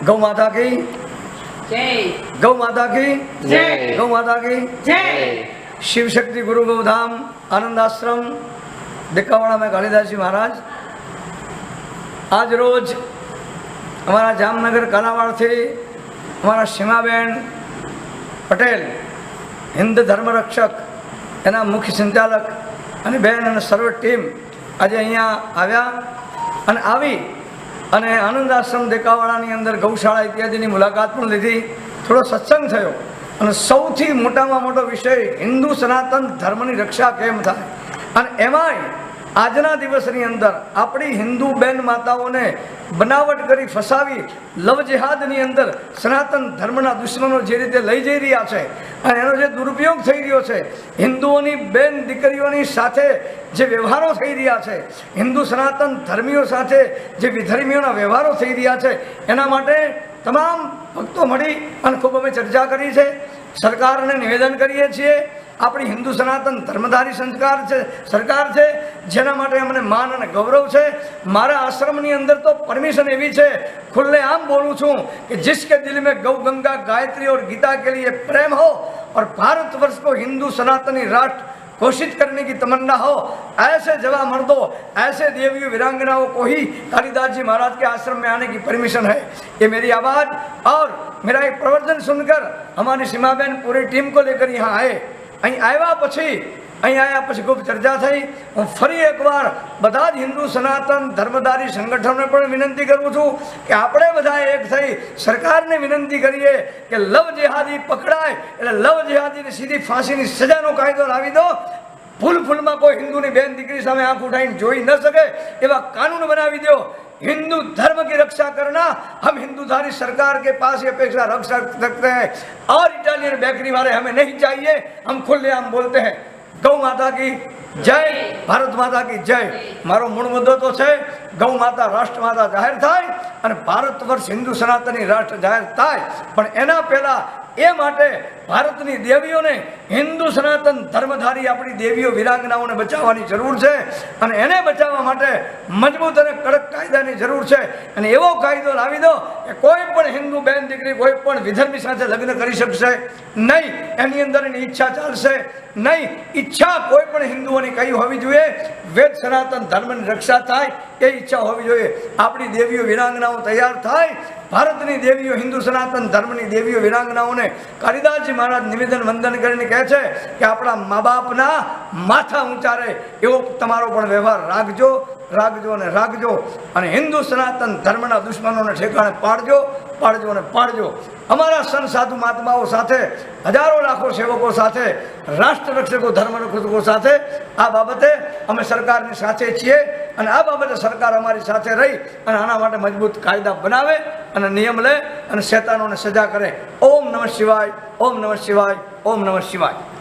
गौ माता की जय। गौ माता की जय। गौ माता की जय। शिव शक्ति गुरु गोधाम आनंद आश्रम देकावाड़ा में कालिदास जी महाराज आज रोज हमारा जामनगर कालावाड़ से हमारा सीमाबेन पटेल हिंद धर्म रक्षक एना मुख्य संचालक અને બેન અને સર્વ ટીમ આજે અહીંયા આવ્યા અને આવી અને આનંદ આશ્રમ દેકાવાડાની અંદર ગૌશાળા ઇત્યાદિની મુલાકાત પણ લીધી, થોડો સત્સંગ થયો અને સૌથી મોટામાં મોટો વિષય હિન્દુ સનાતન ધર્મની રક્ષા કેમ થાય અને એમાંય આજના દિવસની અંદર આપણી હિન્દુ બેન માતાઓને બનાવટ કરી ફસાવી લવ જેહાદની અંદર સનાતન ધર્મના દુશ્મનો જે રીતે લઈ જઈ રહ્યા છે અને એનો જે દુરુપયોગ થઈ રહ્યો છે, હિન્દુઓની બેન દીકરીઓની સાથે જે વ્યવહારો થઈ રહ્યા છે, હિન્દુ સનાતન ધર્મીઓ સાથે જે વિધર્મીઓના વ્યવહારો થઈ રહ્યા છે, એના માટે તમામ ભક્તો મળી અને ખૂબ અમે ચર્ચા કરી છે. સરકારને નિવેદન કરીએ છીએ, આપણી હિન્દુ સનાતન ધર્મધારી સરકાર છે જેના માટે અમને માન અને ગૌરવ છે. મારા આશ્રમની અંદર તો પરમિશન એવી છે, ખુલ્લે આમ બોલું છું कि जिसके दिल में गौ गंगा गायत्री और गीता के लिए प्रेम हो और भारतवर्ष को हिंदू सनातनी राष्ट्र घोषित करने की तमन्ना हो, ऐसे जवा मर्दों, ऐसे देवियों वीरांगनाओं को ही कालिदास जी महाराज के आश्रम में आने की परमिशन है. ये मेरी आवाज़ और मेरा एक प्रवचन सुनकर हमारी सीमाबेन पूरी टीम को लेकर यहाँ आए. અહીં આવ્યા પછી ખૂબ ચર્ચા થઈ. હું ફરી એકવાર બધા જ હિન્દુ સનાતન ધર્મધારી સંગઠનોને પણ વિનંતી કરું છું કે આપણે બધા એક થઈ સરકારને વિનંતી કરીએ કે લવ જેહાદી પકડાય એટલે લવ જેહાદીને સીધી ફાંસીની સજાનો કાયદો લાવી દો. ફૂલમાં કોઈ હિન્દુની બેન દીકરી સામે આંખ ઉઠાઈને જોઈ ન શકે એવા કાનૂન બનાવી દો. हिंदू धर्म की रक्षा करना हम हिंदूधारी सरकार के पास ये अपेक्षा रख सकते हैं और इटालियन बेकरी वाले हमें नहीं चाहिए. हम खुलेआम बोलते हैं गौ माता की जय, भारत माता की जय. मारो मूળ મુદ્દો તો છે ગૌ માતા રાષ્ટ્ર માતા જાહેર થાય અને ભારત વર્ષ હિન્દુ સનાતની રાષ્ટ્ર જાહેર થાય, પણ એના પહેલા એ માટે ભારતની દેવીઓને હિન્દુ સનાતન ધર્મધારી આપણી દેવીઓ વિરાંગનાઓને બચાવવાની જરૂર છે અને એને બચાવવા માટે મજબૂત અને કડક કાયદાની જરૂર છે. અને એવો કાયદો લાવી દો કે કોઈ પણ હિન્દુ બેન દીકરી કોઈ પણ વિધર્મી સાથે લગ્ન કરી શકશે નહીં, એની અંદર એની ઈચ્છા ચાલશે નહીં. ઈચ્છા કોઈ પણ હિન્દુઓની કઈ હોવી જોઈએ, વેદ સનાતન ધર્મની રક્ષા થાય એ ઈચ્છા હોવી જોઈએ. આપણી દેવીઓ વિરાંગનાઓ તૈયાર થાય, ભારતની દેવીઓ હિન્દુ સનાતન ધર્મની દેવીઓ વિરાંગનાઓને કાલિદાસજી મહારાજ નિવેદન વંદન કરીને કહે છે કે આપણા મા બાપના માથા ઊંચા રહે એવો તમારો પણ વ્યવહાર રાખજો અને રાખજો અને હિન્દુ સનાતન ધર્મના દુશ્મનોને ઠેકાણે પાડજો અને પાડજો. અમારા સંત સાધુ મહાત્માઓ સાથે, હજારો લાખો સેવકો સાથે, રાષ્ટ્ર રક્ષકો ધર્મ રક્ષકો સાથે આ બાબતે અમે સરકારની સાથે છીએ અને આ બાબતે સરકાર અમારી સાથે રહી અને આના માટે મજબૂત કાયદા બનાવે અને નિયમ લે અને શેતાનોને સજા કરે. ઓમ નમઃ શિવાય, ઓમ નમઃ શિવાય, ઓમ નમઃ શિવાય.